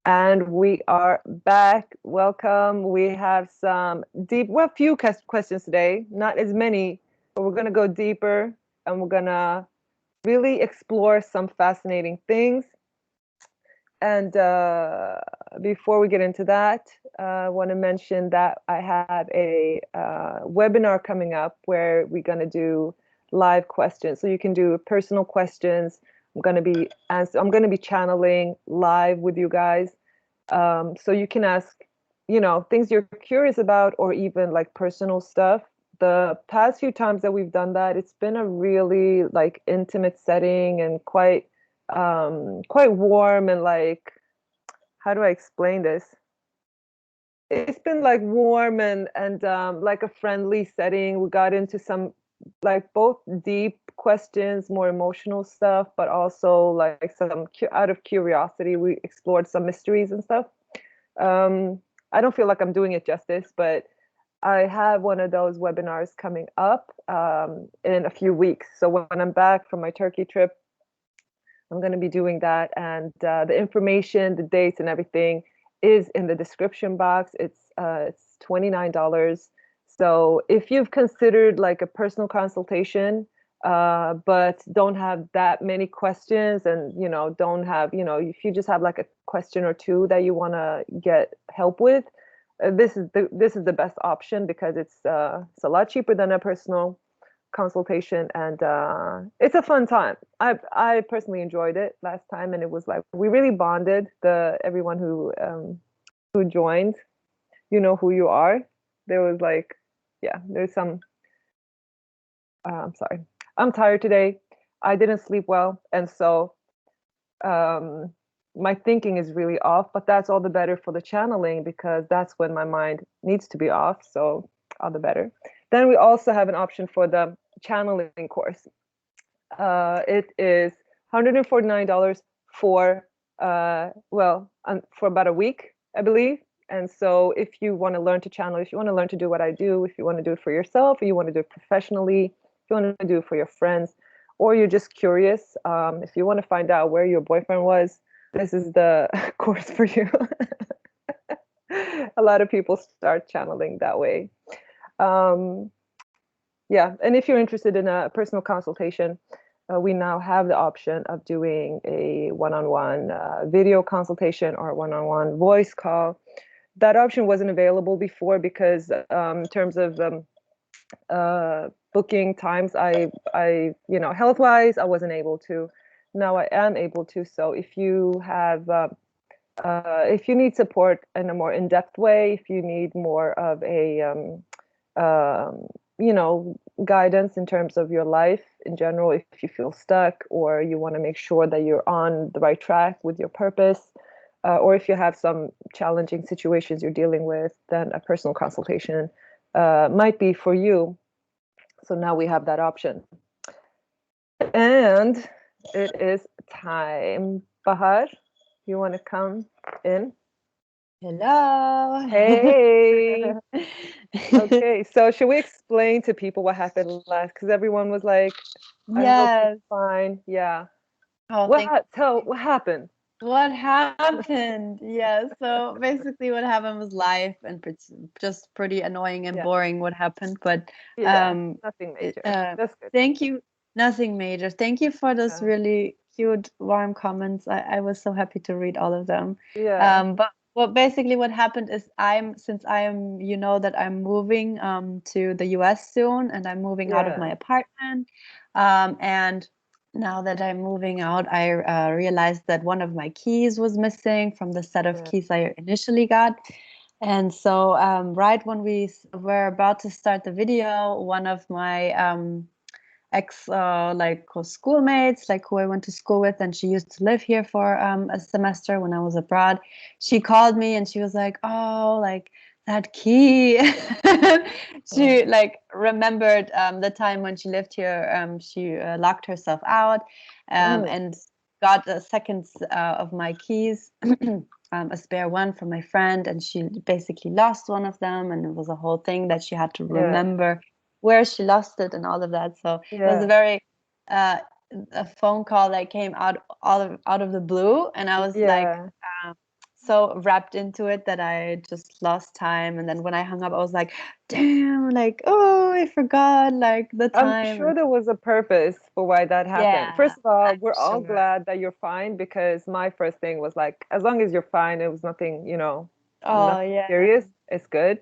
And we are back. Welcome. We have some well, few questions today. Not as many, but we're going to go deeper and we're going to really explore some fascinating things. And before we get into that, I want to mention that I have a webinar coming up where we're going to do live questions. So you can do personal questions. I'm going to be channeling live with you guys. So you can ask, things you're curious about or even like personal stuff. The past few times that we've done that, it's been a really like intimate setting and quite warm and like, how do I explain this? It's been like warm and like a friendly setting. We got into some like both deep questions, more emotional stuff, but also like some out of curiosity, we explored some mysteries and stuff. I don't feel like I'm doing it justice, but I have one of those webinars coming up in a few weeks. So when I'm back from my Turkey trip, I'm going to be doing that. And the information, the dates, and everything is in the description box. It's $29. So if you've considered like a personal consultation, but don't have that many questions, and don't have, if you just have like a question or two that you want to get help with, this is the best option because it's a lot cheaper than a personal consultation, and it's a fun time. I personally enjoyed it last time, and it was like we really bonded. The everyone who joined, you know who you are. There was like, yeah, there's some. I'm sorry, I'm tired today. I didn't sleep well, and so um, my thinking is really off. But that's all the better for the channeling because that's when my mind needs to be off. So all the better. Then we also have an option for the channeling course. It is $149 for for about a week, I believe. And so if you want to learn to channel, if you want to learn to do what I do, if you want to do it for yourself, or you want to do it professionally, if you want to do it for your friends, or you're just curious, if you want to find out where your boyfriend was, this is the course for you. A lot of people start channeling that way. Um, yeah, and if you're interested in a personal consultation, we now have the option of doing a one-on-one video consultation or one-on-one voice call. That option wasn't available before because in terms of booking times, health-wise, I wasn't able to. Now I am able to. So if you need support in a more in-depth way, if you need more of a um, guidance in terms of your life in general, if you feel stuck or you want to make sure that you're on the right track with your purpose, or if you have some challenging situations you're dealing with, then a personal consultation might be for you. So now we have that option. And it is time. Bahar, you want to come in? Hello. Hey. Okay, so should we explain to people what happened last? Because everyone was like, "I hope you're Yes. fine." Yeah. Oh, What thank what happened? What happened? Yeah. So basically, what happened was life, and it's just pretty annoying and Yeah. boring what happened. But Yeah. um, Nothing it, major. That's good. thank you. Nothing major. Thank you for those Yeah. really cute, warm comments. I was so happy to read all of them. Yeah. But basically what happened is since I'm that I'm moving to the US soon, and I'm moving out of my Yeah. apartment. And now that I'm moving out, I realized that one of my keys was missing from the set of Yeah. keys I initially got. And so, right when we were about to start the video, one of my ex like schoolmates, like who I went to school with, and she used to live here for a semester when I was abroad. She called me and she was like, "Oh, like that key." She Yeah. like remembered the time when she lived here. She locked herself out Mm. and got a second of my keys. A spare one from my friend, and she basically lost one of them, and it was a whole thing that she had to Yeah. remember where she lost it and all of that. So it was a Yeah. very uh, a phone call that came out of the blue, and I was like Yeah. um, so wrapped into it that I just lost time. And then when I hung up, I was like, damn, like, oh, I forgot like the I'm time. sure And there was a purpose for why that happened. yeah, First of all, I'm we're all sure. glad that you're fine because my first thing was like, as long as you're fine, it was nothing, Oh, nothing yeah. serious. It's good.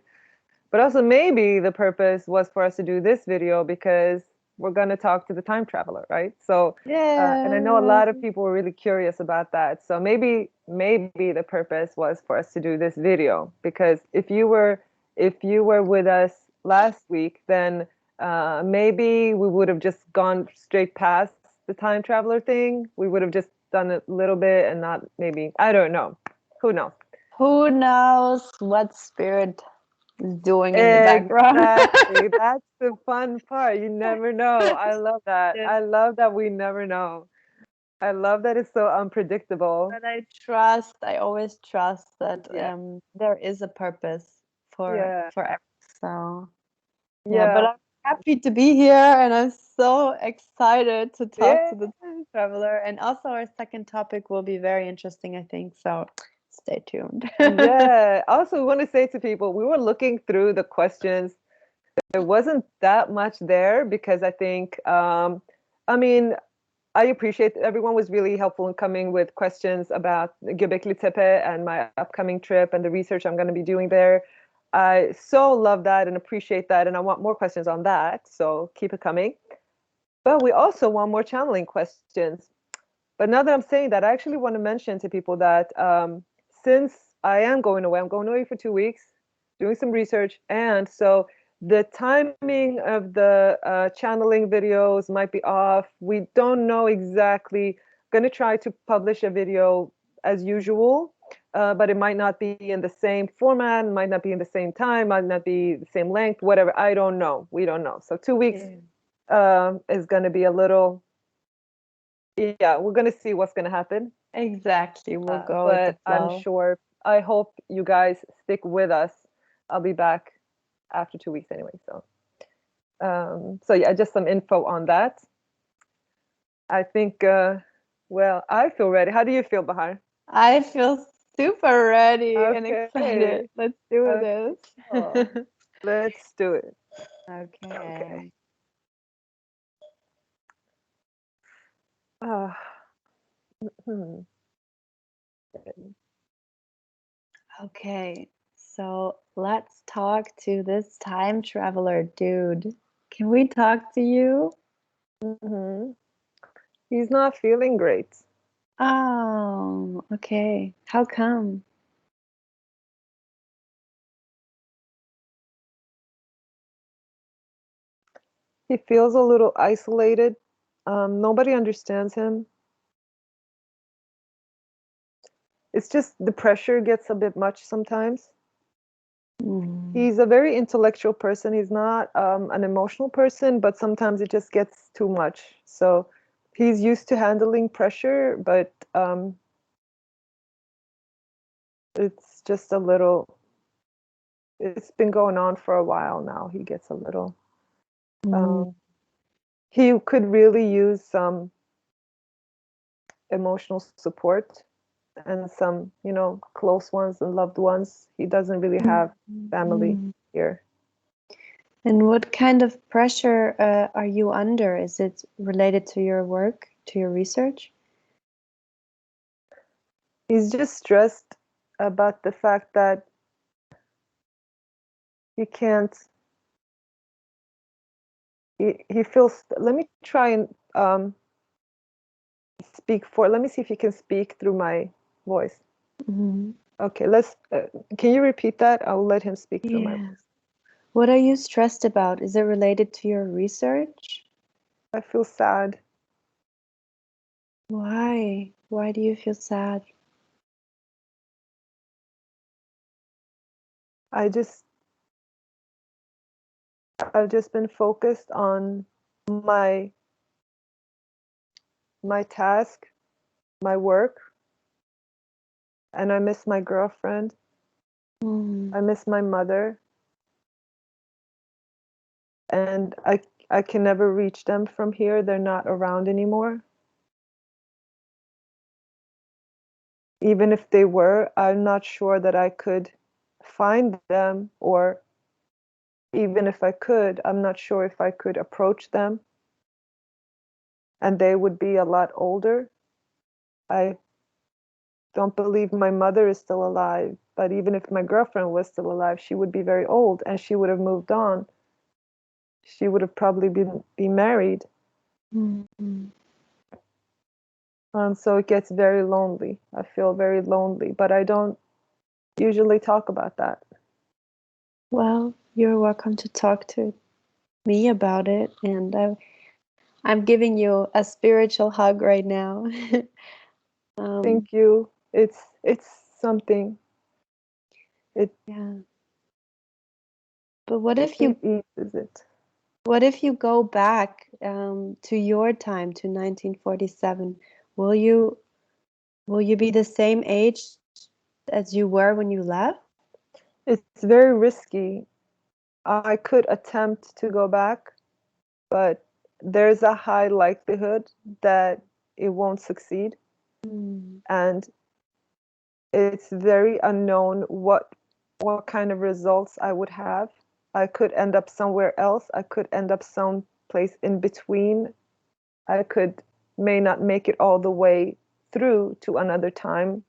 But also, maybe the purpose was for us to do this video because we're going to talk to the time traveler, right? So, and I know a Yeah. lot of people were really curious about that. So maybe the purpose was for us to do this video because if you were with us last week, then maybe we would have just gone straight past the time traveler thing. We would have just done a little bit and not maybe, I don't know. Who knows? Who knows what spirit is doing in the background? Exactly. That's the fun part. You never know. I love that. Yeah. I love that we never know. I love that it's so unpredictable. But I always trust that Yeah. there is a purpose Yeah. for everything. So yeah, but Yeah. I'm happy to be here and I'm so excited to talk Yeah. to the time traveler. And also our second topic will be very interesting, I think. So stay tuned. Yeah. Also, we want to say to people, we were looking through the questions. There wasn't that much there because I think, I mean, I appreciate everyone was really helpful in coming with questions about Göbekli Tepe and my upcoming trip and the research I'm going to be doing there. I so love that and appreciate that, and I want more questions on that. So keep it coming. But we also want more channeling questions. But now that I'm saying that, I actually want to mention to people that since I am going away, I'm going away for 2 weeks, doing some research, and so the timing of the channeling videos might be off. We don't know exactly. Going to try to publish a video as usual, but it might not be in the same format, might not be in the same time, might not be the same length, whatever. I don't know. We don't know. So 2 weeks Yeah. is going to be a little, yeah, we're going to see what's going to happen. Exactly. We'll go with the But I'm flow. sure, I hope you guys stick with us. I'll be back after 2 weeks anyway. So yeah, just some info on that. I think, well, I feel ready. How do you feel, Bahar? I feel super ready and excited. Okay. Let's do Okay. this. Oh, let's do it. Okay. Okay. Uh, hmm. Okay. So let's talk to this time traveler dude. Can we talk to you? Hmm. He's not feeling great. Oh, okay. How come? He feels a little isolated. Nobody understands him. It's just the pressure gets a bit much sometimes. Mm. He's a very intellectual person. He's not an emotional person, but sometimes it just gets too much. So he's used to handling pressure, but it's just a little, it's been going on for a while now. He gets a little, Mm. um, he could really use some emotional support and some, close ones and loved ones. He doesn't really have family Mm. here. And what kind of pressure are you under? Is it related to your work, to your research? He's just stressed about the fact that he can't, he feels, let me try and let me see if he can speak through my voice. Mhm. Okay, can you repeat that? I'll let him speak through my Yeah. voice. What are you stressed about? Is it related to your research? I feel sad. Why? Why do you feel sad? I just, I've just been focused on my, my task, my work, and I miss my girlfriend. Mm. I miss my mother, and I can never reach them from here. They're not around anymore. even if they were, I'm not sure that I could find them, or even if I could, I'm not sure if I could approach them, and they would be a lot older. I don't believe my mother is still alive, but even if my girlfriend was still alive, she would be very old and she would have moved on. She would have probably be married. Mm-hmm. So it gets very lonely. I feel very lonely, but I don't usually talk about that. Well, you're welcome to talk to me about it, and I'm giving you a spiritual hug right now. um, Thank you. It's something. It yeah. But it eases it. what if you go back to your time, to 1947? Will you will you be the same age as you were when you left? It's very risky. I could attempt to go back, but there's a high likelihood that it won't succeed. Mm. And it's very unknown what kind of results I would have. I could end up somewhere else. I could end up someplace in between. I could may not make it all the way through to another time.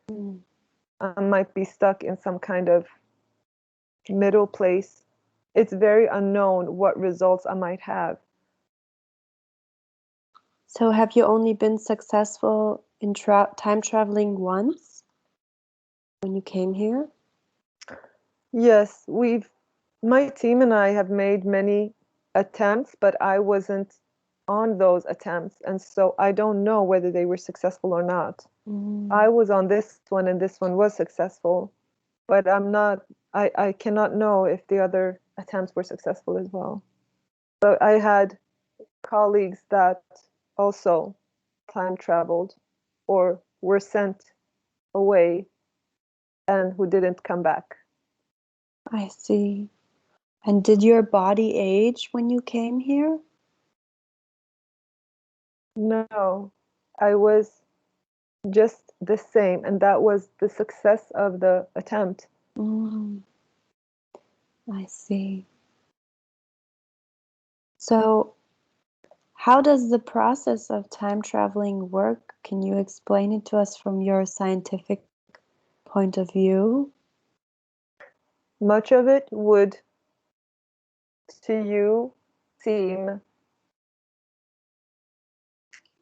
Mm. I might be stuck in some kind of middle place. It's very unknown what results I might have. So, have you only been successful in time traveling once when you came here? Yes, my team and I have made many attempts, but I wasn't on those attempts, and so I don't know whether they were successful or not. I Mm. was on this one and this one was successful, but I cannot know if the other attempts were successful as well. So I had colleagues that also time traveled or were sent away and who didn't come back. I see. And did your body age when you came here? No, I was just the same, and that was the success of the attempt. Mm. I see. So, how does the process of time traveling work? Can you explain it to us from your scientific point of view? Much of it would to you seem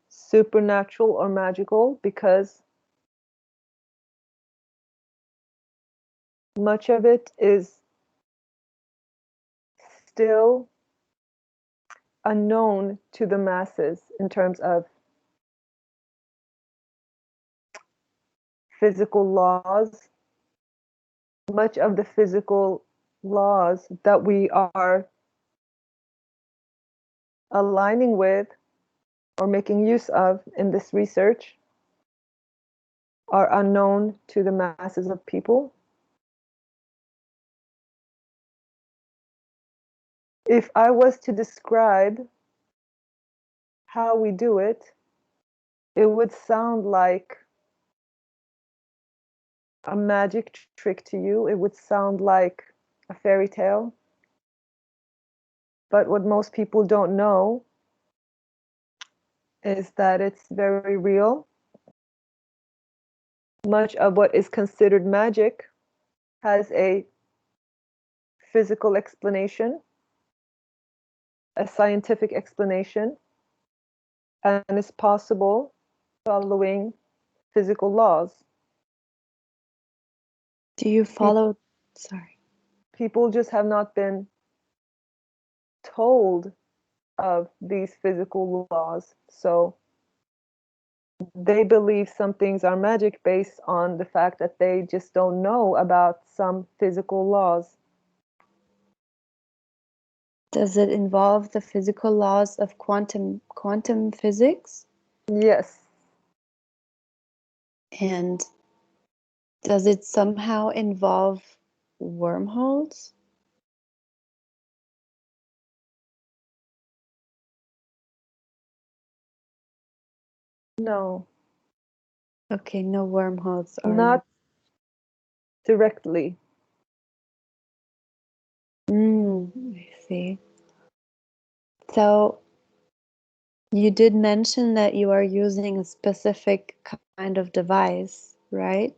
supernatural or magical because much of it is still unknown to the masses in terms of physical laws. Much of the physical laws that we are aligning with or making use of in this research are unknown to the masses of people. If I was to describe how we do it, it would sound like a magic trick to you. It would sound like a fairy tale. But what most people don't know is that it's very real. Much of what is considered magic has a physical explanation, a scientific explanation, and is possible following physical laws. Do you follow? Sorry. People just have not been told of these physical laws. So they believe some things are magic based on the fact that they just don't know about some physical laws. Does it involve the physical laws of quantum physics? Yes, And does it somehow involve wormholes? no. Okay, no wormholes or not directly. I see. So you did mention that you are using a specific kind of device, right?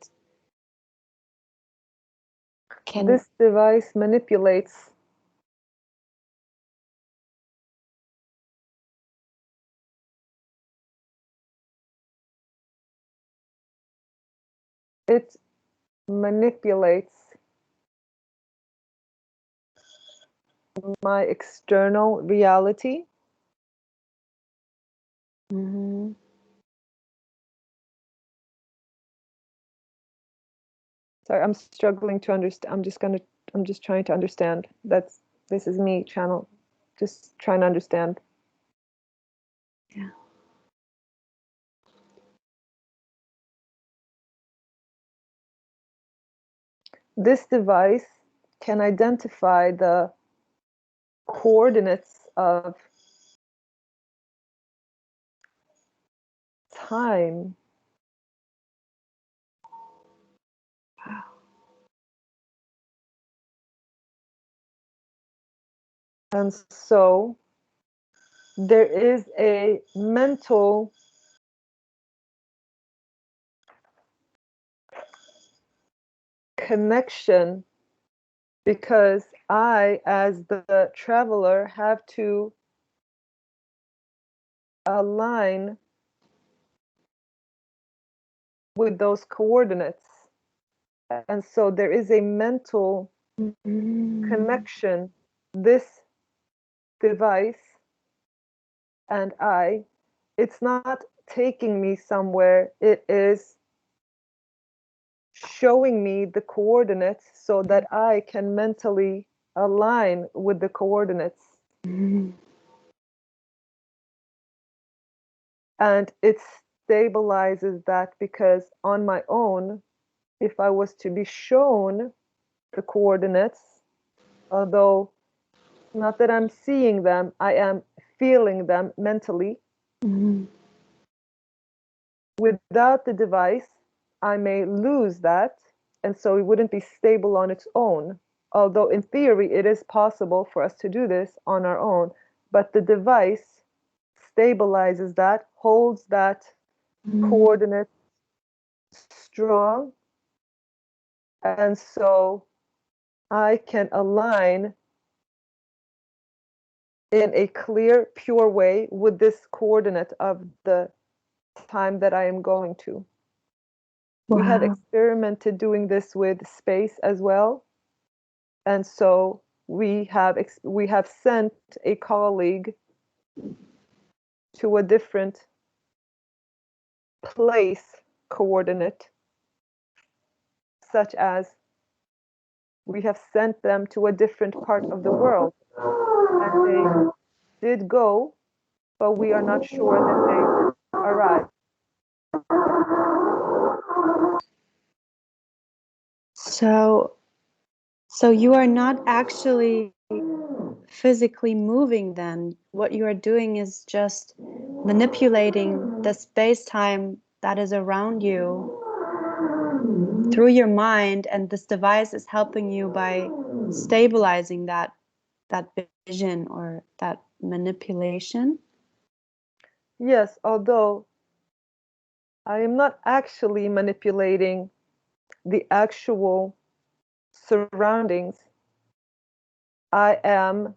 Can This device manipulates it manipulates my external reality. Mhm. Sorry, I'm struggling to understand. I'm just trying to understand. This is me channel, just trying to understand. Yeah. This device can identify the coordinates of time. And so there is a mental connection because I, as the traveler, have to align with those coordinates. And so there is a mental Mhm. connection. This device and it's not taking me somewhere, it is showing me the coordinates so that I can mentally align with the coordinates. Mhm. And it stabilizes that because on my own, if I was to be shown the coordinates, although not that I'm seeing them, I am feeling them mentally. Mhm. Without the device, I may lose that, and so it wouldn't be stable on its own. Although, in theory, it is possible for us to do this on our own, but the device stabilizes that, holds that Mhm. coordinate strong, and so I can align in a clear, pure way with this coordinate of the time that I am going to. We have Wow. experimented doing this with space as well. And so we have sent a colleague to a different place coordinate, such as we have sent them to a different part of the world. And they did go, but we are not sure that they arrived. So so you are not actually physically moving then. What you are doing is just manipulating the space-time that is around you through your mind, and this device is helping you by stabilizing that vision or that manipulation. Yes, although I am not actually manipulating the actual surroundings, I am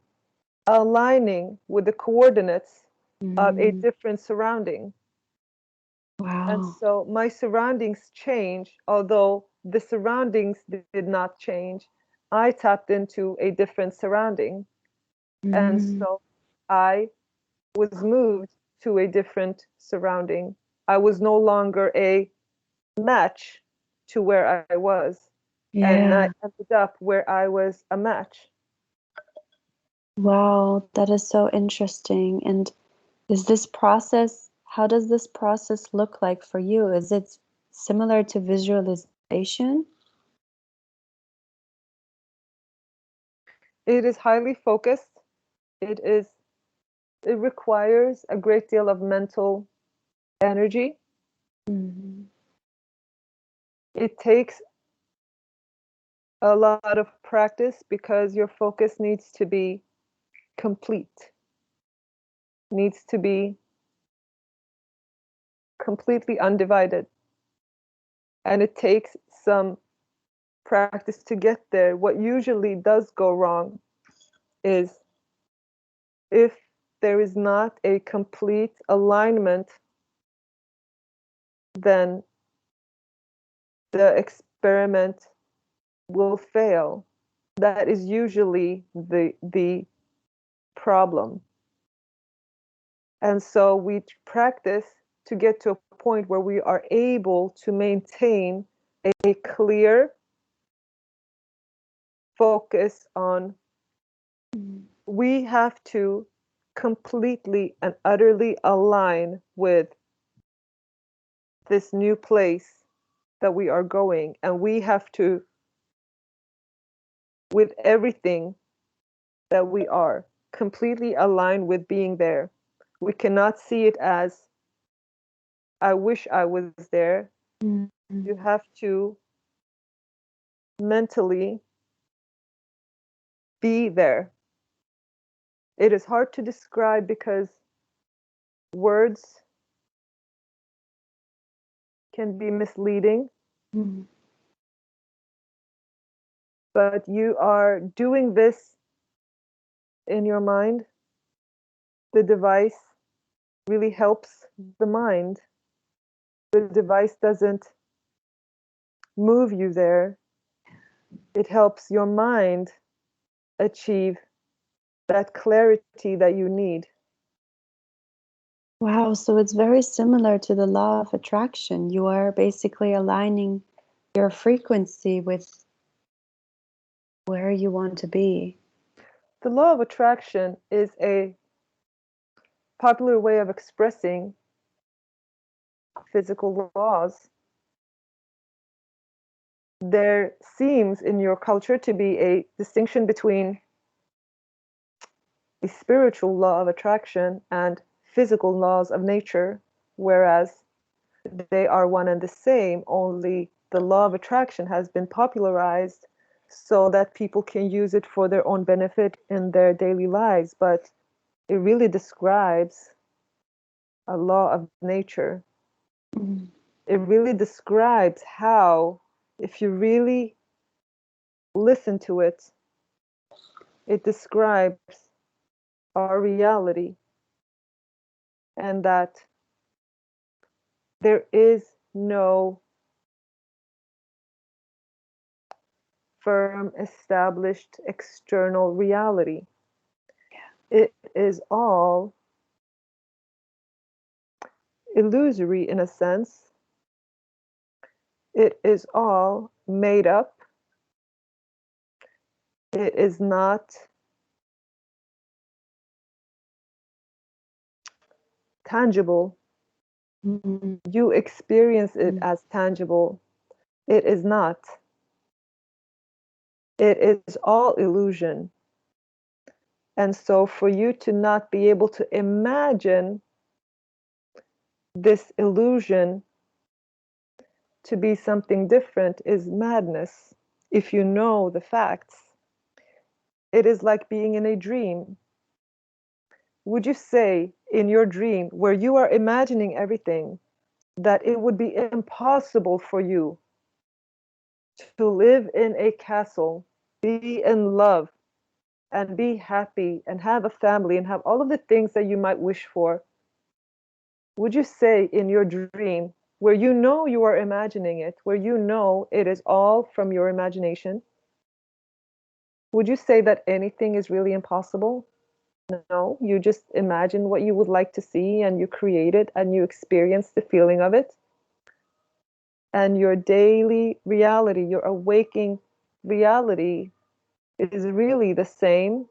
aligning with the coordinates of a Mm. different surrounding. And Wow. so my surroundings change, although the surroundings did not change. I tapped into a different surrounding. And Mm. so I was moved to a different surrounding. I was no longer a match to where I was. And I Yeah. ended up where I was a match. Wow, that is so interesting. And is this process, how does this process look like for you? Is it similar to visualization? It is highly focused. It is it requires a great deal of mental energy. Mhm. it takes a lot of practice because your focus needs to be complete, needs to be completely undivided. And it takes some practice to get there. What usually does go wrong is if there is not a complete alignment, then the experiment will fail. That is usually the problem. And so we practice to get to a point where we are able to maintain a clear focus on we have to completely and utterly align with this new place that we are going. And we have to, with everything that we are, completely align with being there. We cannot see it as, I wish I was there. Mm-hmm. You have to mentally be there. It is hard to describe because words can be misleading, Mm-hmm. but you are doing this in your mind. The device really helps the mind. The device doesn't move you there, it helps your mind achieve that clarity that you need. Wow, so it's very similar to the law of attraction. You are basically aligning your frequency with where you want to be. The law of attraction is a popular way of expressing physical laws. There seems in your culture to be a distinction between the spiritual law of attraction and physical laws of nature, whereas they are one and the same, only the law of attraction has been popularized so that people can use it for their own benefit in their daily lives. But it really describes a law of nature. Mm-hmm. It really describes how, if you really listen to it, it describes our reality and that there is no firm, established external reality. It is all illusory in a sense. It is all made up. It is not tangible. Mm-hmm. You experience it as tangible. It is not. It is all illusion. And so, for you to not be able to imagine this illusion to be something different is madness. If you know the facts, it is like being in a dream. Would you say in your dream, where you are imagining everything, that it would be impossible for you to live in a castle, be in love, and be happy, and have a family, and have all of the things that you might wish for? Would you say in your dream, where you know you are imagining it, where you know it is all from your imagination, would you say that anything is really impossible? No, you just imagine what you would like to see and you create it and you experience the feeling of it. And your daily reality, your awaking reality is really the same.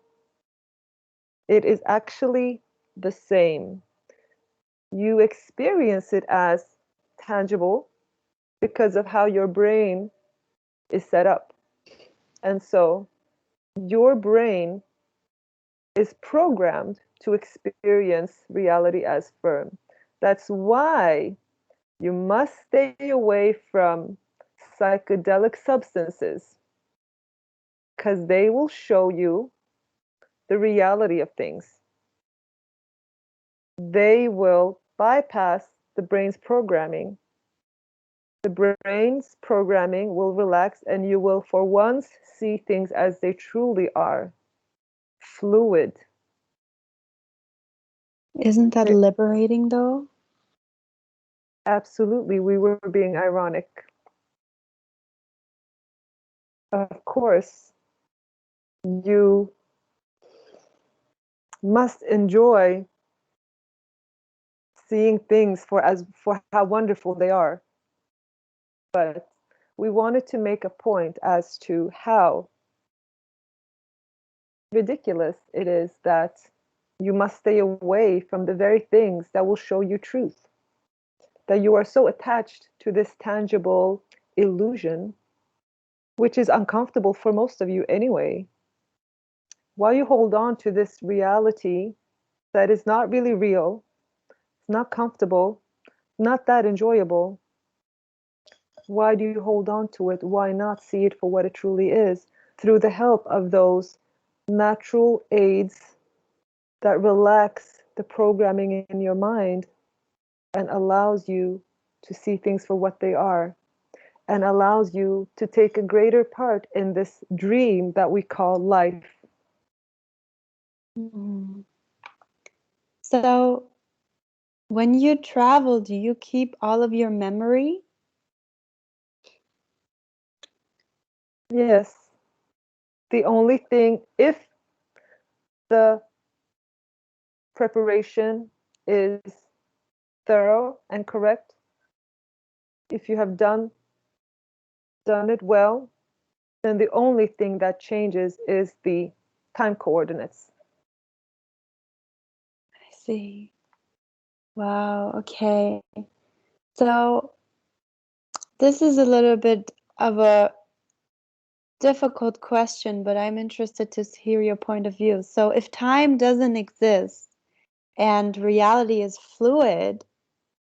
It is actually the same. You experience it as tangible because of how your brain is set up. And so your brain is programmed to experience reality as firm. That's why you must stay away from psychedelic substances because they will show you the reality of things. They will bypass the brain's programming. The brain's programming will relax, and you will, for once, see things as they truly are, fluid. Isn't that It, liberating though? absolutely, we were being ironic. Of course, you must enjoy seeing things for how wonderful they are. But we wanted to make a point as to how ridiculous it is that you must stay away from the very things that will show you truth. That you are so attached to this tangible illusion, which is uncomfortable for most of you anyway. While you hold on to this reality that is not really real, it's not comfortable, not that enjoyable, why do you hold on to it? Why not see it for what it truly is through the help of those natural aids that relax the programming in your mind and allows you to see things for what they are and allows you to take a greater part in this dream that we call life. Mm. So, when you travel, do you keep all of your memory? Yes, the only thing, if the preparation is thorough and correct, if you have done it well, then the only thing that changes is the time coordinates. I see. Wow, okay. So, this is a little bit of a difficult question, but I'm interested to hear your point of view. So, if time doesn't exist and reality is fluid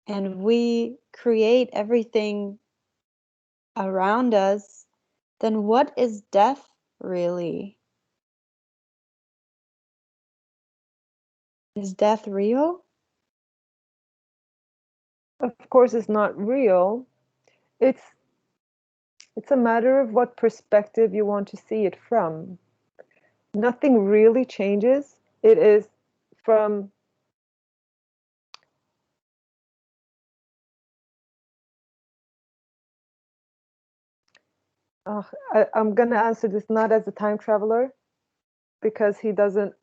and we create everything around us, then what is death really? Is death real? Of course, it's not real. It's it's a matter of what perspective you want to see it from. Nothing really changes. It is from I'm gonna answer this not as a time traveler because he doesn't.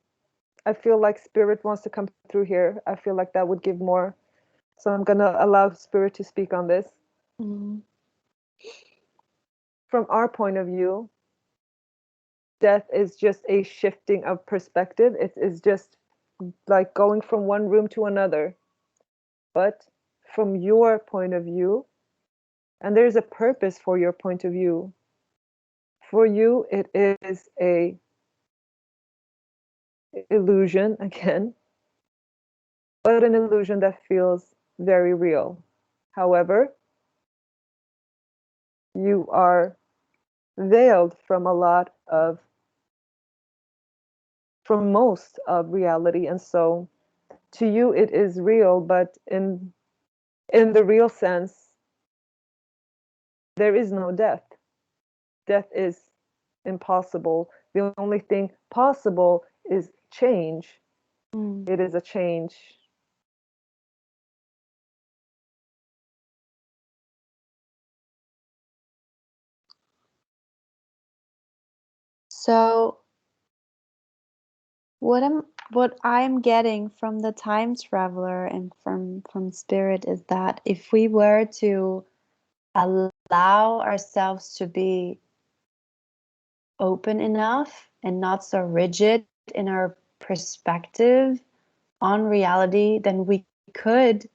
I feel like spirit wants to come through here. I feel like that would give more. So I'm gonna allow spirit to speak on this. Mm. From our point of view, death is just a shifting of perspective. It is just like going from one room to another. But from your point of view, and there's a purpose for your point of view. For you, it is a illusion again, but an illusion that feels very real. However, you are veiled from a lot of, from most of reality, and so to you it is real, but in the real sense, there is no death. Death is impossible. The only thing possible is change. Mm. It is a change. So, what I'm getting from the time traveler and from spirit is that if we were to allow ourselves to be open enough and not so rigid in our perspective on reality, then we could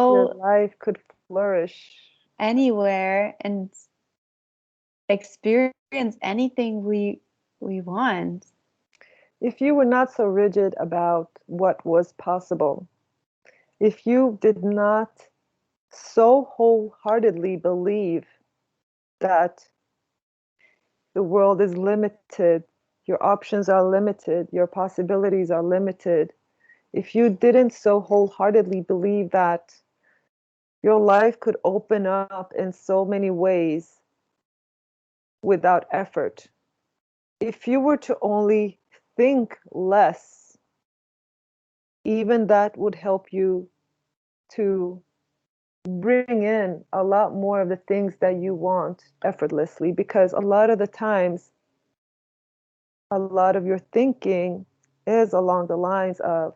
Your go life could flourish. anywhere and experience anything we want. If you were not so rigid about what was possible, if you did not so wholeheartedly believe that the world is limited, your options are limited, your possibilities are limited, if you didn't so wholeheartedly believe that your life could open up in so many ways without effort, if you were to only think less, even that would help you to bring in a lot more of the things that you want effortlessly, because a lot of the times a lot of your thinking is along the lines of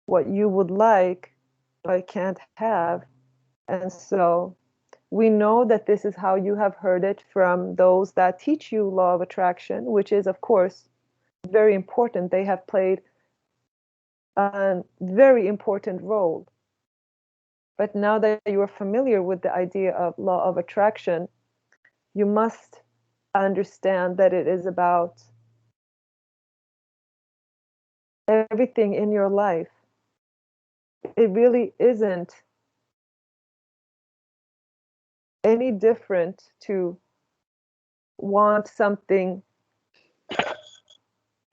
what you would like but can't have. And so we know that this is how you have heard it from those that teach you law of attraction, which is, of course, very important. They have played a very important role. But now that you are familiar with the idea of law of attraction, you must understand that it is about everything in your life. It really isn't any different to want something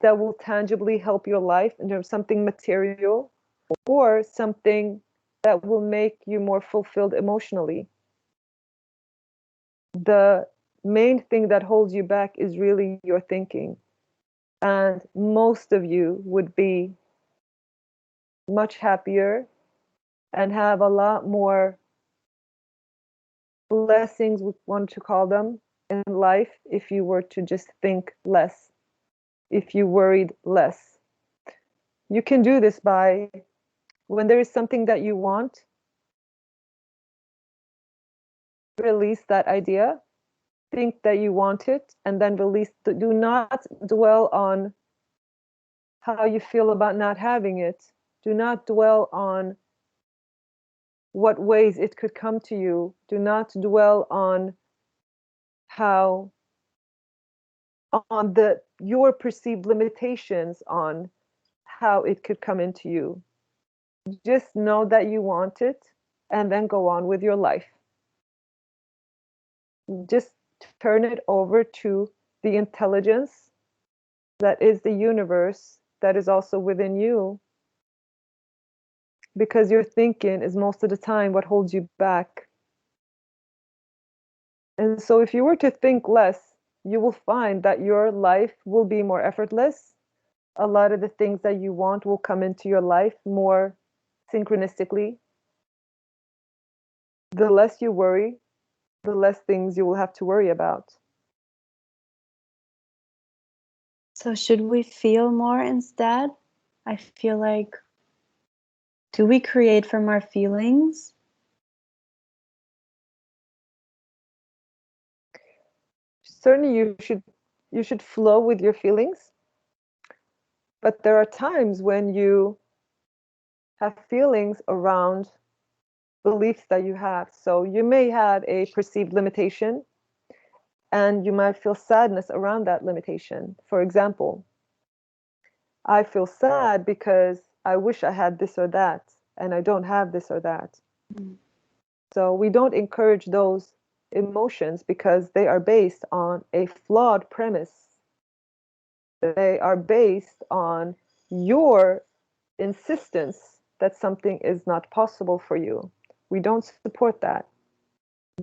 that will tangibly help your life in terms of something material or something that will make you more fulfilled emotionally. The main thing that holds you back is really your thinking. And most of you would be much happier and have a lot more blessings, we want to call them, in life if you were to just think less, if you worried less. You can do this by when there is something that you want, release that idea, think that you want it, and then release. Do not dwell on how you feel about not having it. Do not dwell on what ways it could come to you. Do not dwell on how on the your perceived limitations on how it could come into you. Just know that you want it and then go on with your life. Just turn it over to the intelligence that is the universe that is also within you, because your thinking is most of the time what holds you back. And so if you were to think less, you will find that your life will be more effortless. A lot of the things that you want will come into your life more synchronistically. The less you worry, the less things you will have to worry about. So should we feel more instead? I feel like, do we create from our feelings? Certainly you should flow with your feelings, but there are times when you have feelings around beliefs that you have. So you may have a perceived limitation and you might feel sadness around that limitation. For example, I feel sad because I wish I had this or that and I don't have this or that. Mm. So we don't encourage those emotions because they are based on a flawed premise. They are based on your insistence that something is not possible for you. We don't support that.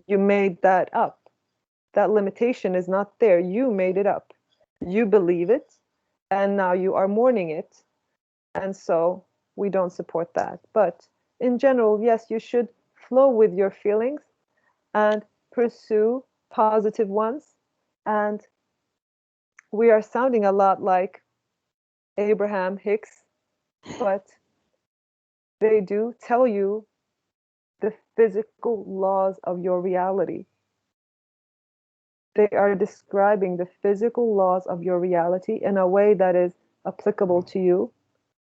You made that up. That limitation is not there. You made it up. You believe it, and now you are mourning it. And so we don't support that. But in general, yes, you should flow with your feelings and pursue positive ones. And we are sounding a lot like Abraham Hicks, but they do tell you the physical laws of your reality. They are describing the physical laws of your reality in a way that is applicable to you,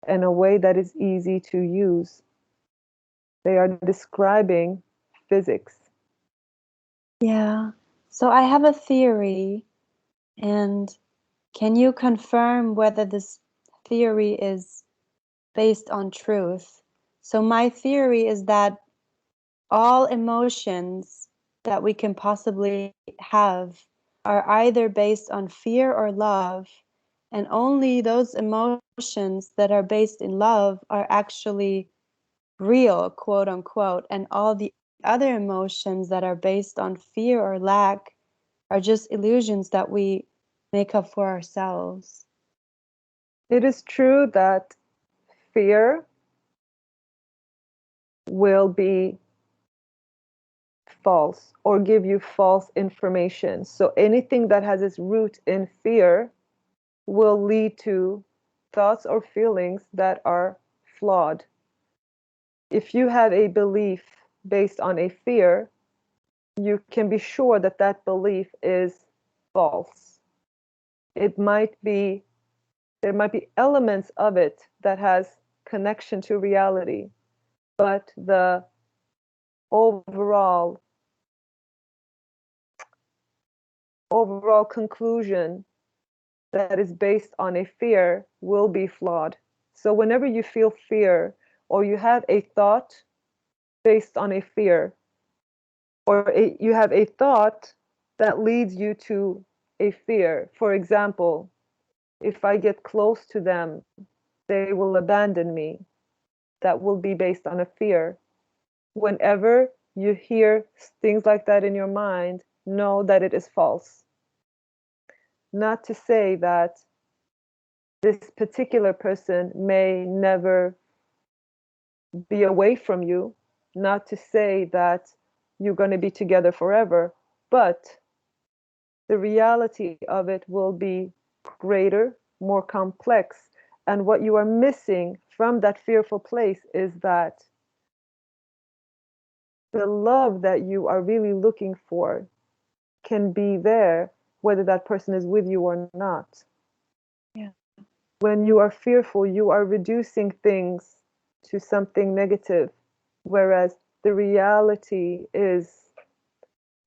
in a way that is easy to use. They are describing physics. Yeah. So I have a theory, and can you confirm whether this theory is based on truth? So my theory is that all emotions that we can possibly have are either based on fear or love, and only those emotions that are based in love are actually real, quote unquote, and all the other emotions that are based on fear or lack are just illusions that we make up for ourselves. It is true that fear will be false or give you false information. So anything that has its root in fear will lead to thoughts or feelings that are flawed. If you have a belief based on a fear, you can be sure that that belief is false. It might be, there might be elements of it that has connection to reality, but the overall conclusion that is based on a fear will be flawed. So whenever you feel fear or you have a thought based on a fear, or you have a thought that leads you to a fear. For example, if I get close to them, they will abandon me. That will be based on a fear. Whenever you hear things like that in your mind, know that it is false. Not to say that this particular person may never be away from you, not to say that you're going to be together forever, but the reality of it will be greater, more complex. And what you are missing from that fearful place is that the love that you are really looking for can be there, whether that person is with you or not. Yeah. When you are fearful, you are reducing things to something negative, whereas the reality is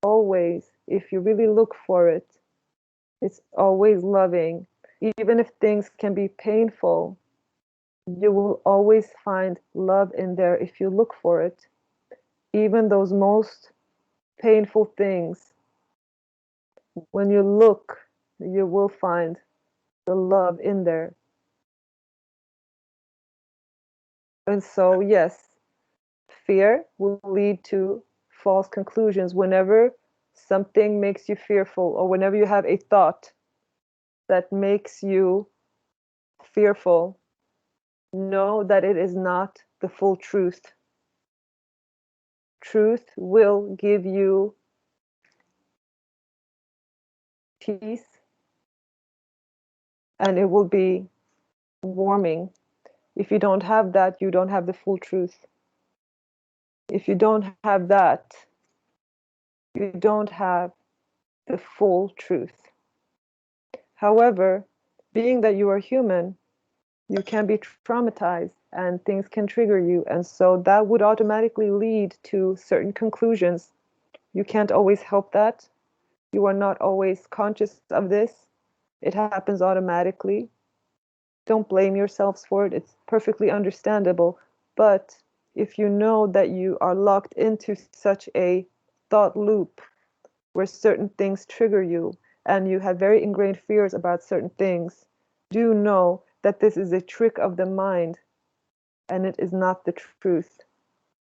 always, if you really look for it, it's always loving. Even if things can be painful, you will always find love in there if you look for it. Even those most painful things, when you look, you will find the love in there. And so, yes, fear will lead to false conclusions. Whenever something makes you fearful, or whenever you have a thought that makes you fearful, know that it is not the full truth. Truth will give you peace and it will be warming. If you don't have that, you don't have the full truth. If you don't have that, you don't have the full truth. However, being that you are human, you can be traumatized and things can trigger you. And so that would automatically lead to certain conclusions. You can't always help that. You are not always conscious of this. It happens automatically. Don't blame yourselves for it. It's perfectly understandable. But if you know that you are locked into such a thought loop where certain things trigger you and you have very ingrained fears about certain things, do know that this is a trick of the mind and it is not the truth.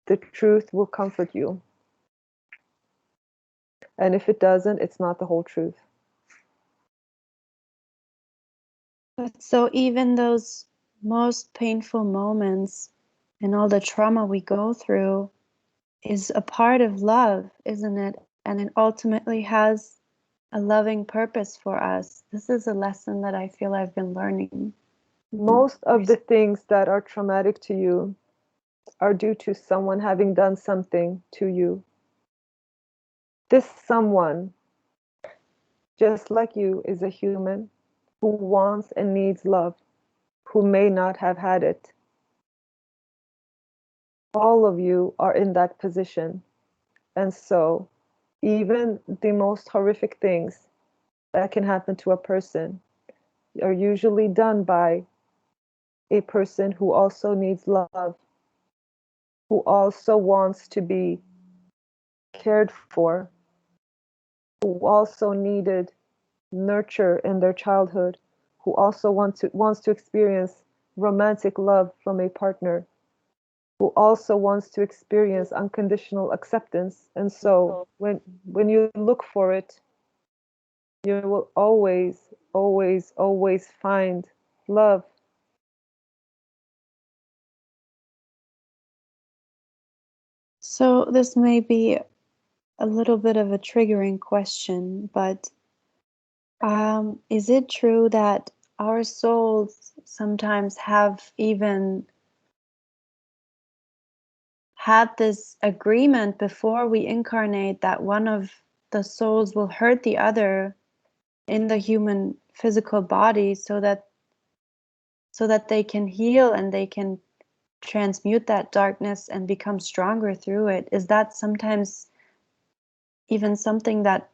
The truth will comfort you. And if it doesn't, it's not the whole truth. But so even those most painful moments and all the trauma we go through is a part of love, isn't it? And it ultimately has a loving purpose for us. This is a lesson that I feel I've been learning. Most of the things that are traumatic to you are due to someone having done something to you. This someone, just like you, is a human who wants and needs love, who may not have had it. All of you are in that position. And so, even the most horrific things that can happen to a person are usually done by a person who also needs love, who also wants to be cared for, who also needed nurture in their childhood, who also wants to experience romantic love from a partner, who also wants to experience unconditional acceptance. And so when you look for it, you will always, always, always find love. So this may be a little bit of a triggering question, but is it true that our souls sometimes have even had this agreement before we incarnate that one of the souls will hurt the other in the human physical body so that they can heal and they can transmute that darkness and become stronger through it? Is that sometimes even something that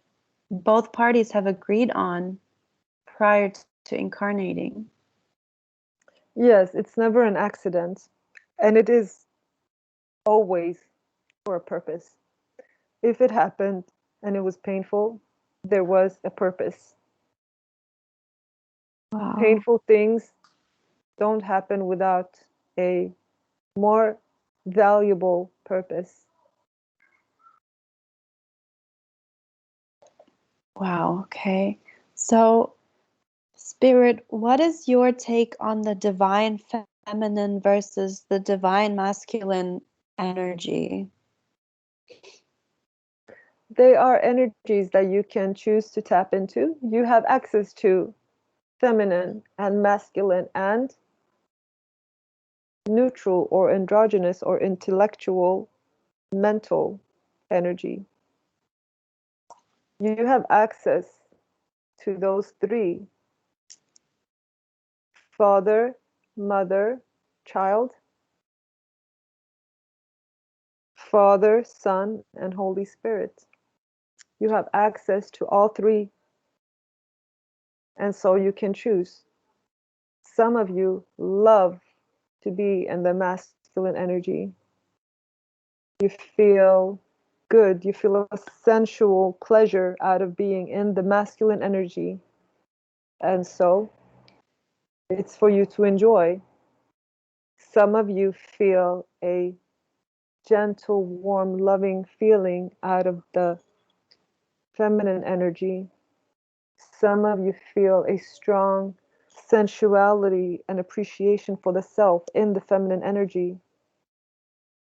both parties have agreed on prior to incarnating? Yes, it's never an accident, and it is always for a purpose. If it happened and it was painful, there was a purpose. Wow. Painful things don't happen without a more valuable purpose. Wow. Okay. So, Spirit, what is your take on the divine feminine versus the divine masculine energy? They are energies that you can choose to tap into. You have access to feminine and masculine and neutral or androgynous or intellectual, mental energy. You have access to those three: father, mother, child, Father, Son, and Holy Spirit. You have access to all three, and so you can choose. Some of you love to be in the masculine energy. You feel good, you feel a sensual pleasure out of being in the masculine energy, and so it's for you to enjoy. Some of you feel a gentle, warm, loving feeling out of the feminine energy. Some of you feel a strong sensuality and appreciation for the self in the feminine energy.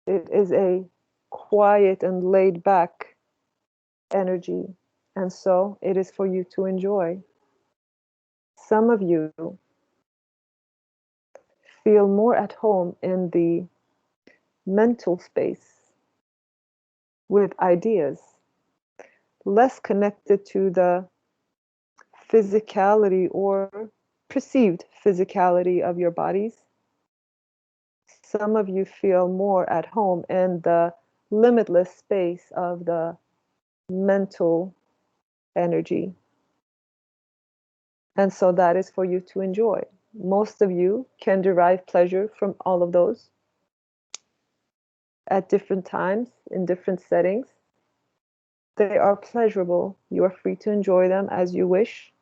It is a quiet and laid back energy, and so it is for you to enjoy. Some of you feel more at home in the mental space with ideas, less connected to the physicality or perceived physicality of your bodies. Some of you feel more at home in the limitless space of the mental energy. And so that is for you to enjoy. Most of you can derive pleasure from all of those at different times, in different settings. They are pleasurable. You are free to enjoy them as you wish.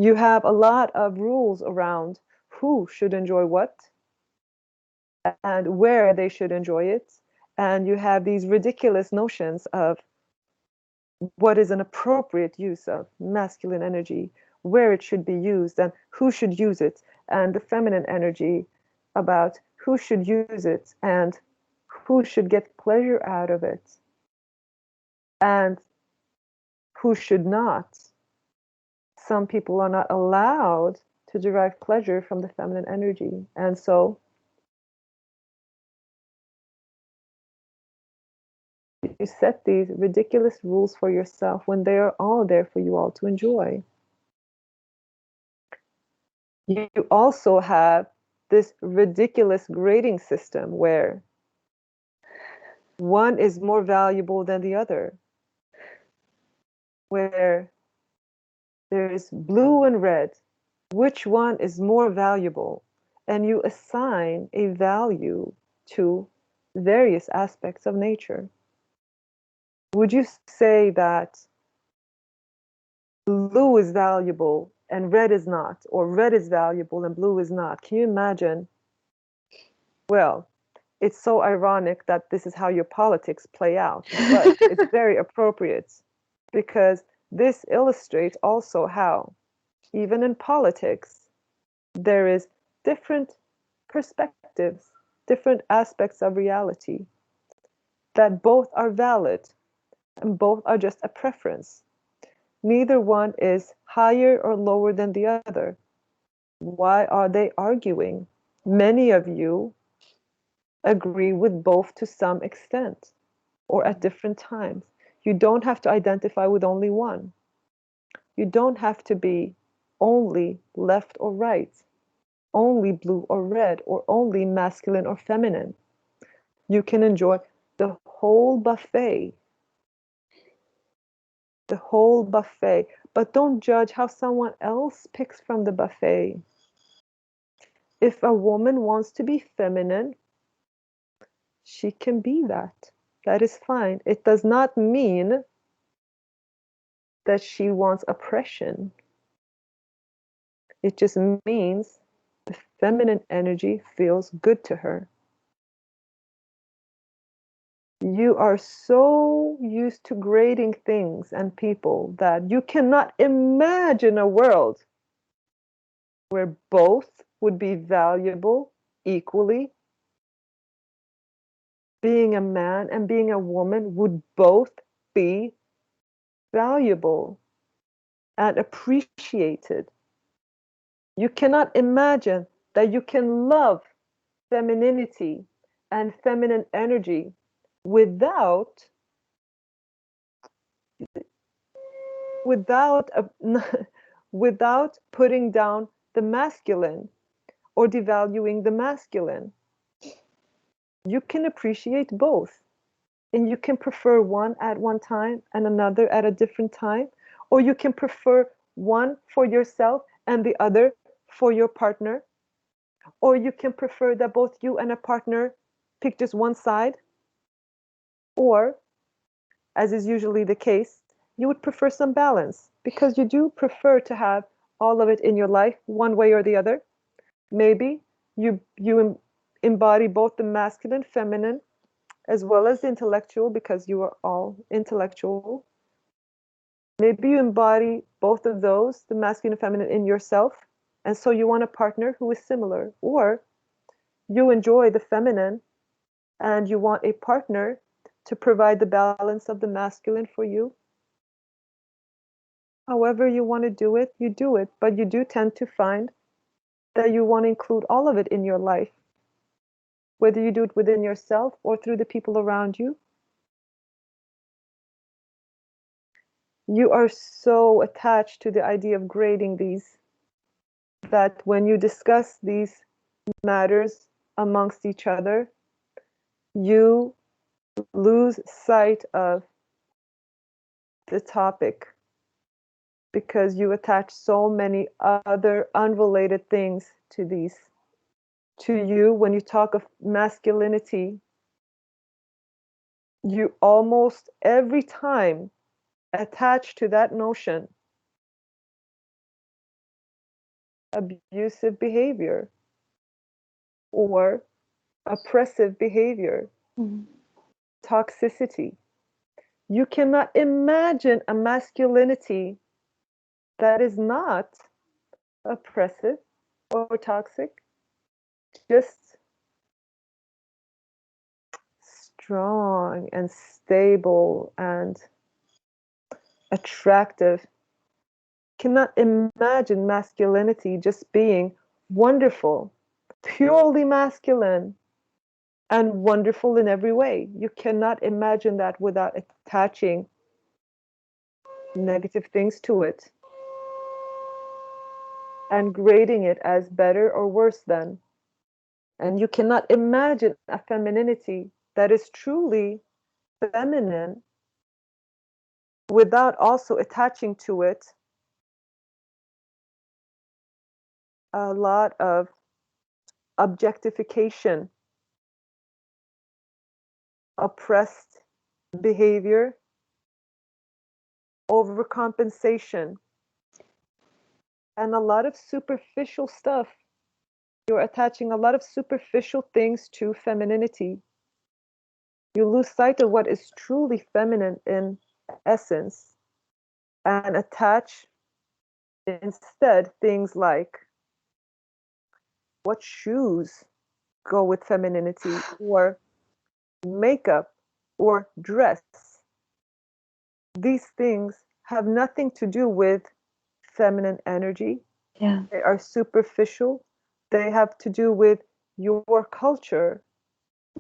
You have a lot of rules around who should enjoy what and where they should enjoy it. And you have these ridiculous notions of what is an appropriate use of masculine energy, where it should be used, and who should use it, and the feminine energy about who should use it and who should get pleasure out of it and who should not. Some people are not allowed to derive pleasure from the feminine energy. And so you set these ridiculous rules for yourself when they are all there for you all to enjoy. You also have this ridiculous grading system where one is more valuable than the other, where there is blue and red. Which one is more valuable? And you assign a value to various aspects of nature. Would you say that blue is valuable and red is not, or red is valuable and blue is not? Can you imagine? Well, it's so ironic that this is how your politics play out, but it's very appropriate because this illustrates also how, even in politics, there is different perspectives, different aspects of reality that both are valid and both are just a preference. Neither one is higher or lower than the other. Why are they arguing? Many of you agree with both to some extent or at different times. You don't have to identify with only one. You don't have to be only left or right, only blue or red, or only masculine or feminine. You can enjoy the whole buffet, the whole buffet, but don't judge how someone else picks from the buffet. If a woman wants to be feminine, she can be that. That is fine. It does not mean that she wants oppression. It just means the feminine energy feels good to her. You are so used to grading things and people that you cannot imagine a world where both would be valuable equally. Being a man and being a woman would both be valuable and appreciated. You cannot imagine that you can love femininity and feminine energy without without a, without putting down the masculine or devaluing the masculine. You can appreciate both, and you can prefer one at one time and another at a different time, or you can prefer one for yourself and the other for your partner, or you can prefer that both you and a partner pick just one side, or, as is usually the case, you would prefer some balance because you do prefer to have all of it in your life one way or the other. Maybe you embody both the masculine, feminine, as well as the intellectual because you are all intellectual. Maybe you embody both of those, the masculine and feminine, in yourself, and so you want a partner who is similar. Or you enjoy the feminine and you want a partner to provide the balance of the masculine for you. However you want to do it, you do it, but you do tend to find that you want to include all of it in your life, whether you do it within yourself or through the people around you. You are so attached to the idea of grading these that when you discuss these matters amongst each other, you lose sight of the topic because you attach so many other unrelated things to these. To you, when you talk of masculinity, you almost every time attach to that notion abusive behavior or oppressive behavior, Mhm. toxicity. You cannot imagine a masculinity that is not oppressive or toxic, just strong and stable and attractive. Cannot imagine masculinity just being wonderful, purely masculine, and wonderful in every way. You cannot imagine that without attaching negative things to it and grading it as better or worse than. And you cannot imagine a femininity that is truly feminine without also attaching to it a lot of objectification, oppressed behavior, overcompensation, and a lot of superficial stuff. You're attaching a lot of superficial things to femininity. You lose sight of what is truly feminine in essence and attach instead things like what shoes go with femininity, or makeup, or dress. These things have nothing to do with feminine energy. Yeah. They are superficial. They have to do with your culture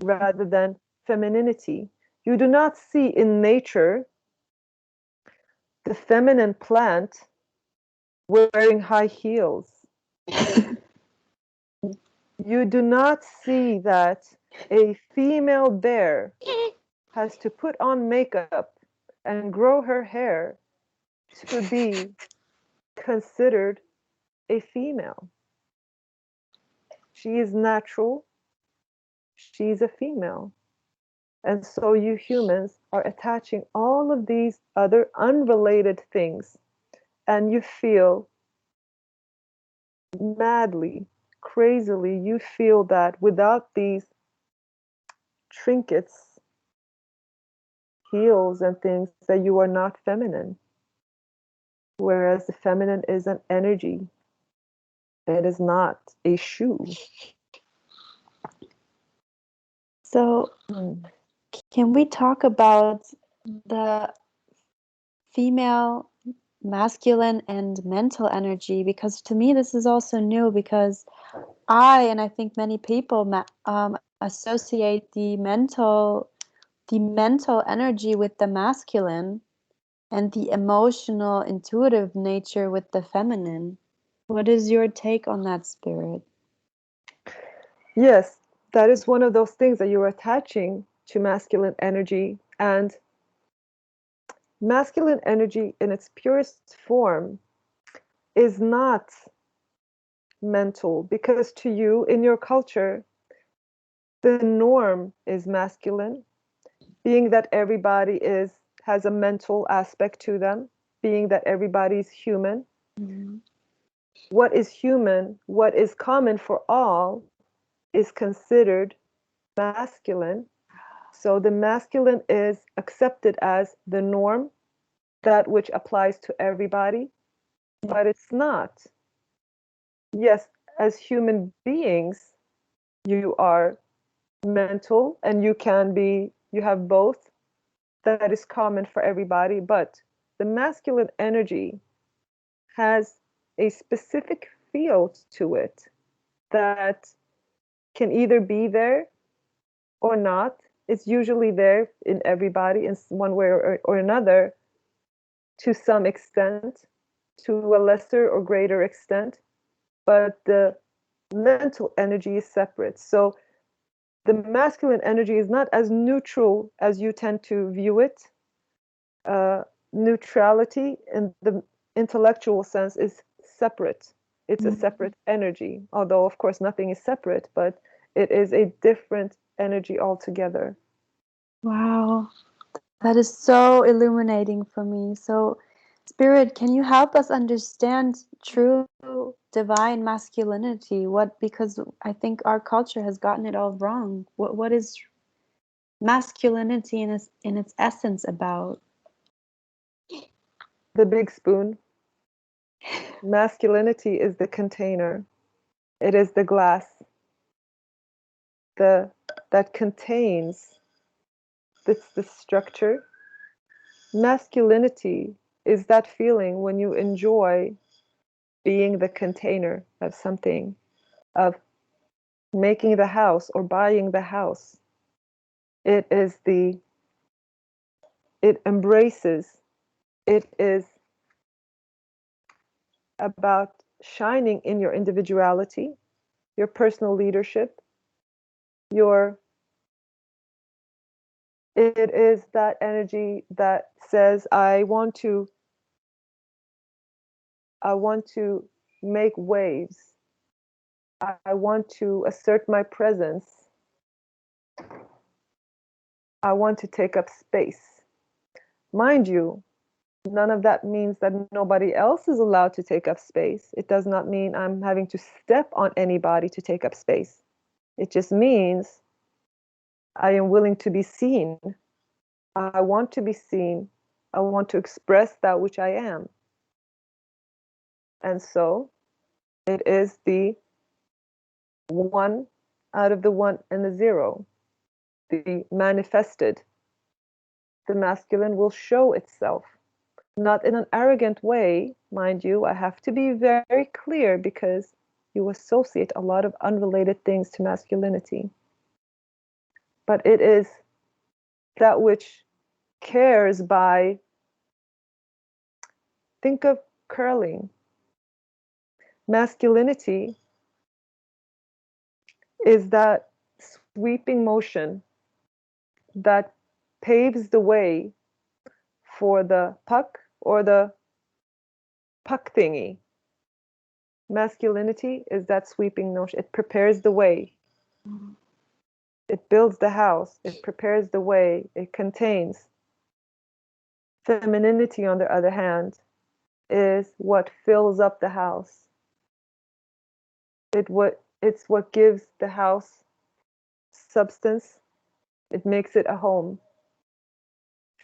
rather than femininity. You do not see in nature the feminine plant wearing high heels. You do not see that a female bear has to put on makeup and grow her hair to be considered a female. She is natural. She's a female. And so you humans are attaching all of these other unrelated things, and you feel madly, crazily, you feel that without these trinkets, heels, and things, that you are not feminine. Whereas the feminine is an energy, it is not a shoe. So, Mm. can we talk about the female, masculine, and mental energy? Because to me, this is also new because and I think many people associate the mental energy with the masculine and the emotional, intuitive nature with the feminine. What is your take on that, Spirit? Yes, that is one of those things that you're attaching to masculine energy. And masculine energy in its purest form is not mental, because to you, in your culture, the norm is masculine, being that everybody has a mental aspect to them, being that everybody's human. Mhm. What is human, what is common for all, is considered masculine. So the masculine is accepted as the norm, that which applies to everybody, Yeah. but it's not. Yes, as human beings, you are mental, and you have both. That is common for everybody, but the masculine energy has a specific feel to it that can either be there or not. It's usually there in everybody in one way or another, to some extent, to a lesser or greater extent, but the mental energy is separate. So the masculine energy is not as neutral as you tend to view it. Uh, Neutrality in the intellectual sense is separate. It's a Mhm. separate energy, although, of course, nothing is separate, but it is a different energy altogether. Wow, that is so illuminating for me. So, Spirit, can you help us understand true divine masculinity? Because I think our culture has gotten it all wrong. What is masculinity in its essence about? The big spoon. Masculinity is the container. It is the glass the that contains, that's the structure. Masculinity is that feeling when you enjoy being the container of something, of making the house or buying the house. It is it embraces, it is about shining in your individuality, your personal leadership, your it is that energy that says, I want to make waves. I want to assert my presence. I want to take up space. Mind you, None of that means that nobody else is allowed to take up space. It does not mean I'm having to step on anybody to take up space. It just means I am willing to be seen. I want to be seen. I want to express that which I am. And so it is the one out of the one and the zero, the manifested. The masculine will show itself, not in an arrogant way, mind you. I have to be very clear because you associate a lot of unrelated things to masculinity. But it is that which cares by, think of curling. Masculinity is that sweeping motion that paves the way for the puck or the puck thingy. Masculinity is that sweeping motion. It prepares the way. It builds the house. It prepares the way. It contains. Femininity, on the other hand, is what fills up the house. It's what gives the house substance. It makes it a home.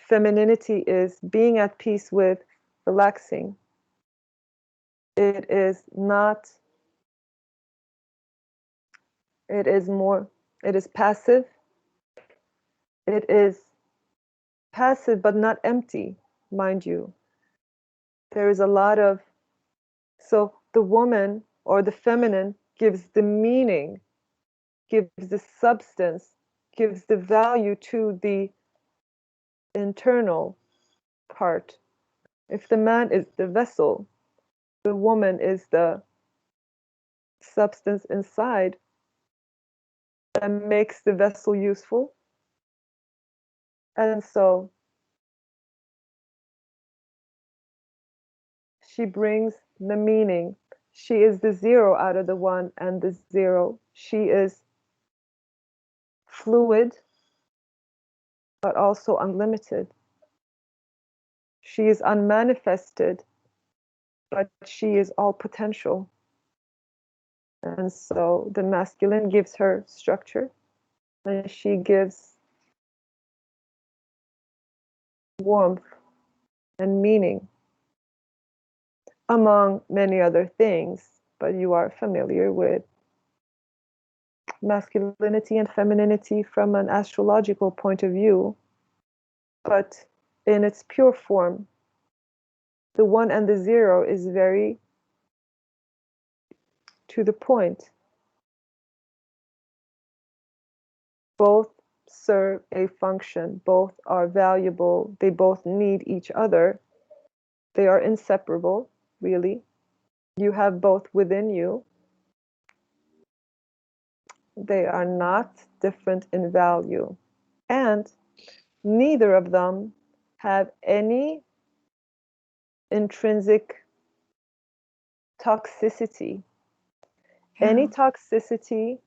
Femininity is being at peace with relaxing. It is not, it is more, it is passive. It is passive but not empty, mind you. There is a lot of, so the woman or the feminine gives the meaning, gives the substance, gives the value to the internal part. If the man is the vessel, the woman is the substance inside that makes the vessel useful. And so she brings the meaning. She is the zero out of the one and the zero. She is fluid, but also unlimited. She is unmanifested, but she is all potential. And so the masculine gives her structure, and she gives warmth and meaning, among many other things. But you are familiar with masculinity and femininity from an astrological point of view, but in its pure form, the one and the zero is very to the point. Both serve a function, both are valuable, they both need each other. They are inseparable, really. You have both within you. They are not different in value. And neither of them have any intrinsic toxicity. Any toxicity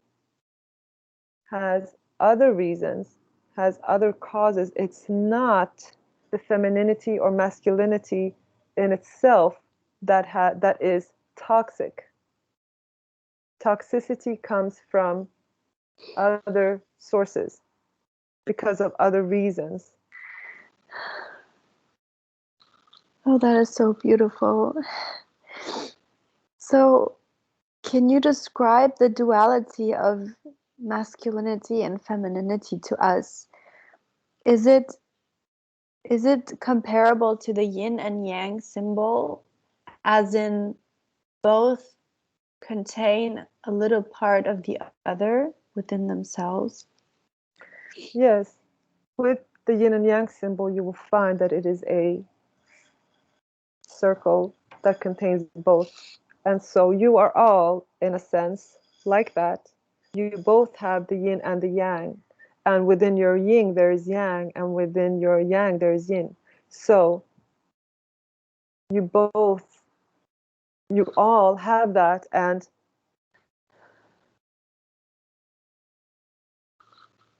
has other reasons, has other causes. It's not the femininity or masculinity in itself that is toxic. Toxicity comes from other sources because of other reasons. Oh, that is so beautiful. So, can you describe the duality of masculinity and femininity to us? Is it comparable to the yin and yang symbol, as in both contain a little part of the other within themselves? Yes, with the yin and yang symbol, you will find that it is a circle that contains both. And so you are all, in a sense, like that. You both have the yin and the yang. And within your yin, there is yang. And within your yang, there is yin. So you all have that. And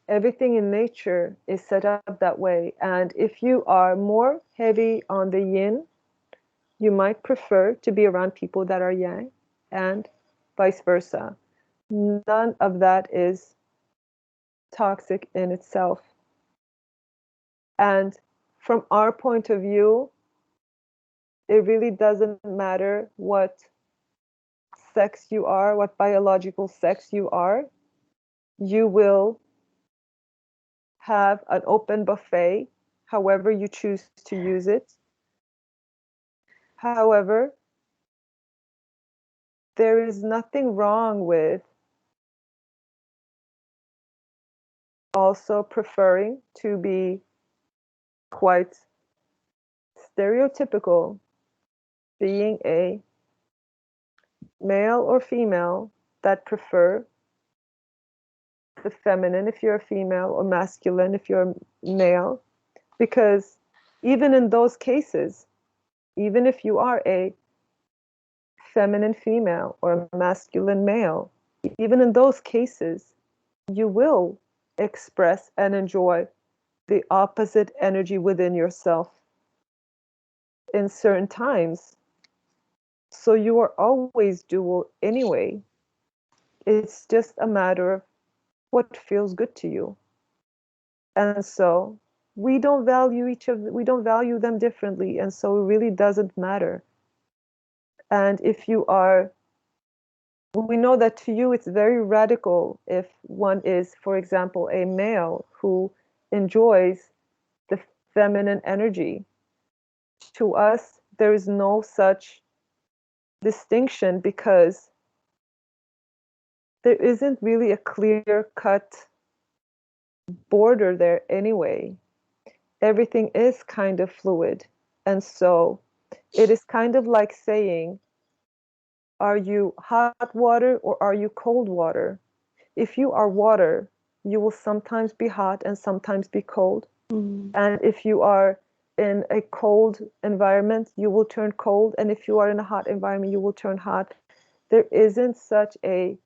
Everything in nature is set up that way. And if you are more heavy on the yin, you might prefer to be around people that are yang, and vice versa. None of that is toxic in itself. And from our point of view, it really doesn't matter what sex you are, what biological sex you are. You will have an open buffet, however you choose to use it. However, there is nothing wrong with also preferring to be quite stereotypical, being a male or female that prefer the feminine if you're a female, or masculine if you're a male, because even in those cases, even if you are a feminine female or a masculine male, even in those cases, you will express and enjoy the opposite energy within yourself in certain times. So you are always dual anyway. It's just a matter of what feels good to you. And so we don't value them differently. And so it really doesn't matter. And if you are, we know that to you it's very radical if one is, for example, a male who enjoys the feminine energy. To us, there is no such distinction because there isn't really a clear cut border there anyway. Everything is kind of fluid. And so it is kind of like saying, are you hot water or are you cold water? If you are water, you will sometimes be hot and sometimes be cold. Mm. And if you are in a cold environment, you will turn cold. And if you are in a hot environment, you will turn hot. There isn't such a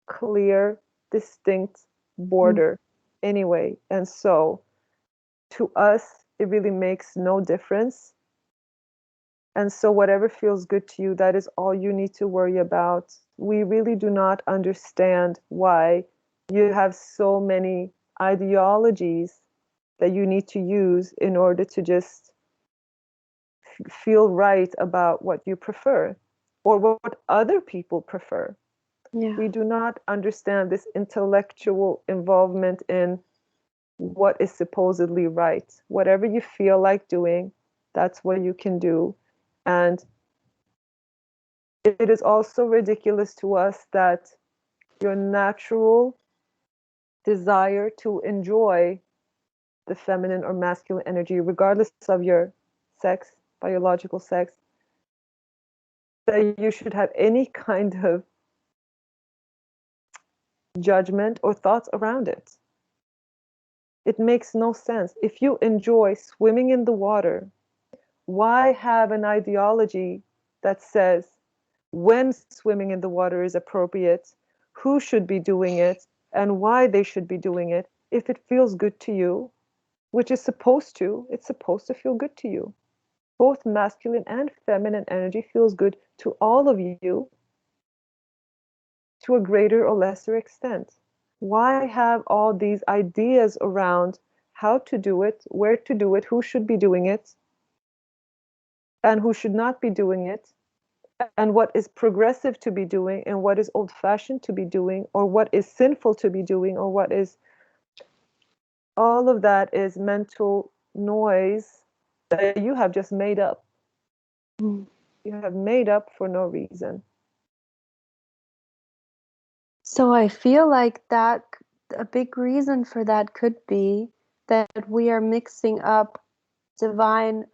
clear, distinct Mm. border anyway. And so to us, it really makes no difference. And so, whatever feels good to you, that is all you need to worry about. We really do not understand why you have so many ideologies that you need to use in order to just feel right about what you prefer or what other people prefer. Yeah. We do not understand this intellectual involvement in what is supposedly right. Whatever you feel like doing, that's what you can do. And it is also ridiculous to us that your natural desire to enjoy the feminine or masculine energy, regardless of your sex, biological sex, that you should have any kind of judgment or thoughts around it. It makes no sense. If you enjoy swimming in the water, why have an ideology that says when swimming in the water is appropriate, who should be doing it, and why they should be doing it if it feels good to you, which is supposed to, it's supposed to feel good to you. Both masculine and feminine energy feels good to all of you to a greater or lesser extent. Why have all these ideas around how to do it, where to do it, who should be doing it, and who should not be doing it, and what is progressive to be doing, and what is old fashioned to be doing, or what is sinful to be doing, or what is all of that is mental noise that you have just made up. Mm. You have made up for no reason. So I feel like that a big reason for that could be that we are mixing up divine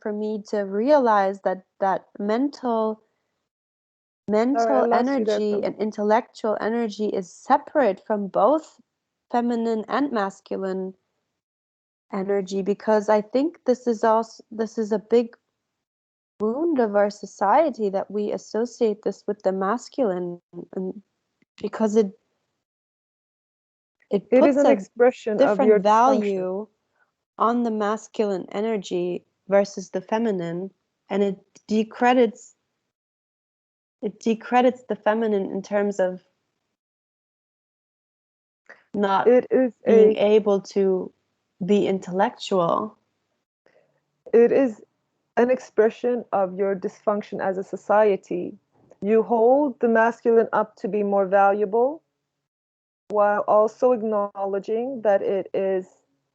for me to realize that Sorry, I mental lost you there for a energy and moment. intellectual energy is separate from both feminine and masculine energy, because I think this is a big wound of our society that we associate this with the masculine, and because it It is puts an a expression of different your dysfunction. value on the masculine energy versus the feminine, and decredits it decredits the feminine in terms of not It is being a able to be intellectual. it is an expression of your dysfunction as a society. You hold the masculine up to be more valuable while also acknowledging that it is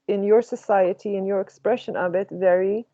in your society, in your expression of it, very